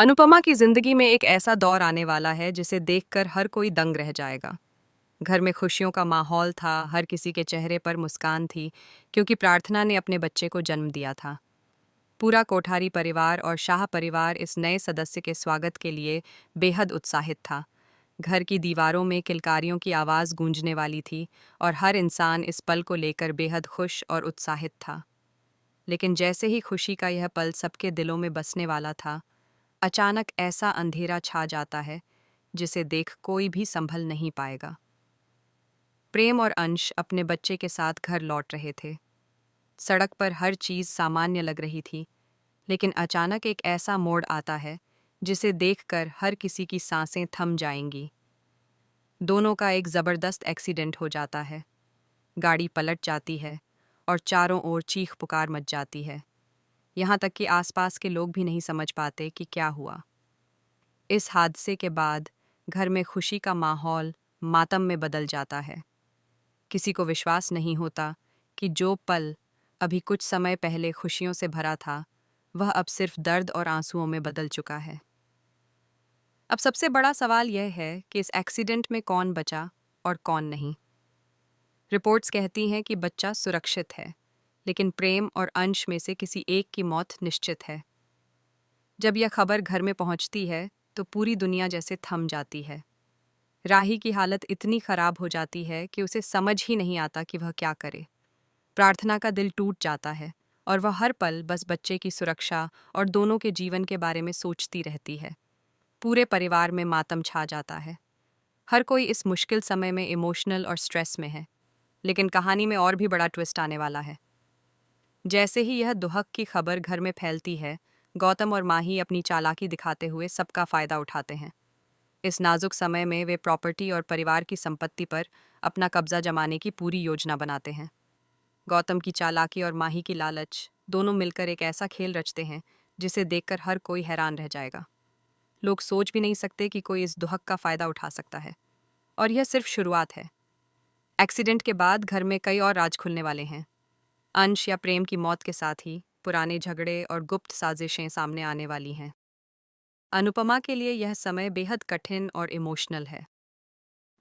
अनुपमा की जिंदगी में एक ऐसा दौर आने वाला है जिसे देखकर हर कोई दंग रह जाएगा। घर में खुशियों का माहौल था, हर किसी के चेहरे पर मुस्कान थी, क्योंकि प्रार्थना ने अपने बच्चे को जन्म दिया था। पूरा कोठारी परिवार और शाह परिवार इस नए सदस्य के स्वागत के लिए बेहद उत्साहित था। घर की दीवारों में किलकारियों की आवाज़ गूंजने वाली थी और हर इंसान इस पल को लेकर बेहद खुश और उत्साहित था। लेकिन जैसे ही खुशी का यह पल सबके दिलों में बसने वाला था, अचानक ऐसा अंधेरा छा जाता है जिसे देख कोई भी संभल नहीं पाएगा। प्रेम और अंश अपने बच्चे के साथ घर लौट रहे थे। सड़क पर हर चीज़ सामान्य लग रही थी, लेकिन अचानक एक ऐसा मोड़ आता है जिसे देखकर हर किसी की सांसें थम जाएंगी। दोनों का एक ज़बरदस्त एक्सीडेंट हो जाता है। गाड़ी पलट जाती है और चारों ओर चीख पुकार मच जाती है। यहाँ तक कि आसपास के लोग भी नहीं समझ पाते कि क्या हुआ। इस हादसे के बाद घर में खुशी का माहौल मातम में बदल जाता है। किसी को विश्वास नहीं होता कि जो पल अभी कुछ समय पहले खुशियों से भरा था, वह अब सिर्फ दर्द और आंसुओं में बदल चुका है। अब सबसे बड़ा सवाल यह है कि इस एक्सीडेंट में कौन बचा और कौन नहीं। रिपोर्ट्स कहती हैं कि बच्चा सुरक्षित है, लेकिन प्रेम और अंश में से किसी एक की मौत निश्चित है। जब यह खबर घर में पहुंचती है तो पूरी दुनिया जैसे थम जाती है। राही की हालत इतनी खराब हो जाती है कि उसे समझ ही नहीं आता कि वह क्या करे। प्रार्थना का दिल टूट जाता है और वह हर पल बस बच्चे की सुरक्षा और दोनों के जीवन के बारे में सोचती रहती है। पूरे परिवार में मातम छा जाता है। हर कोई इस मुश्किल समय में इमोशनल और स्ट्रेस में है। लेकिन कहानी में और भी बड़ा ट्विस्ट आने वाला है। जैसे ही यह दुहक की खबर घर में फैलती है, गौतम और माही अपनी चालाकी दिखाते हुए सबका फायदा उठाते हैं। इस नाजुक समय में वे प्रॉपर्टी और परिवार की संपत्ति पर अपना कब्जा जमाने की पूरी योजना बनाते हैं। गौतम की चालाकी और माही की लालच दोनों मिलकर एक ऐसा खेल रचते हैं जिसे देखकर हर कोई हैरान रह जाएगा। लोग सोच भी नहीं सकते कि कोई इस दुहक का फायदा उठा सकता है। और यह सिर्फ शुरुआत है। एक्सीडेंट के बाद घर में कई और राज खुलने वाले हैं। अंश या प्रेम की मौत के साथ ही पुराने झगड़े और गुप्त साजिशें सामने आने वाली हैं। अनुपमा के लिए यह समय बेहद कठिन और इमोशनल है।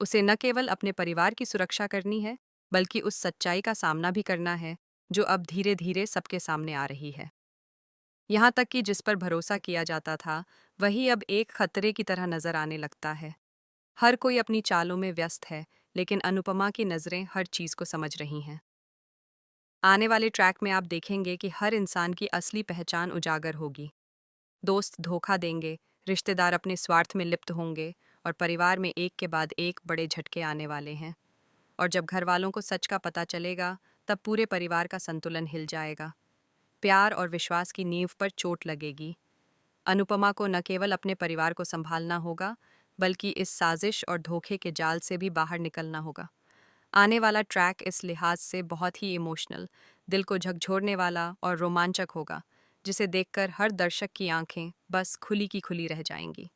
उसे न केवल अपने परिवार की सुरक्षा करनी है, बल्कि उस सच्चाई का सामना भी करना है जो अब धीरे धीरे सबके सामने आ रही है। यहाँ तक कि जिस पर भरोसा किया जाता था, वही अब एक खतरे की तरह नजर आने लगता है। हर कोई अपनी चालों में व्यस्त है, लेकिन अनुपमा की नज़रें हर चीज़ को समझ रही हैं। आने वाले ट्रैक में आप देखेंगे कि हर इंसान की असली पहचान उजागर होगी। दोस्त धोखा देंगे, रिश्तेदार अपने स्वार्थ में लिप्त होंगे और परिवार में एक के बाद एक बड़े झटके आने वाले हैं। और जब घर वालों को सच का पता चलेगा, तब पूरे परिवार का संतुलन हिल जाएगा। प्यार और विश्वास की नींव पर चोट लगेगी। अनुपमा को न केवल अपने परिवार को संभालना होगा, बल्कि इस साजिश और धोखे के जाल से भी बाहर निकलना होगा। आने वाला ट्रैक इस लिहाज से बहुत ही इमोशनल, दिल को झकझोरने वाला और रोमांचक होगा, जिसे देखकर हर दर्शक की आंखें बस खुली की खुली रह जाएंगी।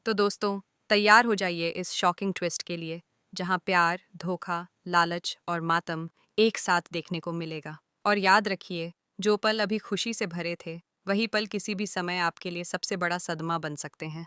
तो दोस्तों, तैयार हो जाइए इस शॉकिंग ट्विस्ट के लिए, जहां प्यार, धोखा, लालच और मातम एक साथ देखने को मिलेगा। और याद रखिए, जो पल अभी खुशी से भरे थे, वही पल किसी भी समय आपके लिए सबसे बड़ा सदमा बन सकते हैं।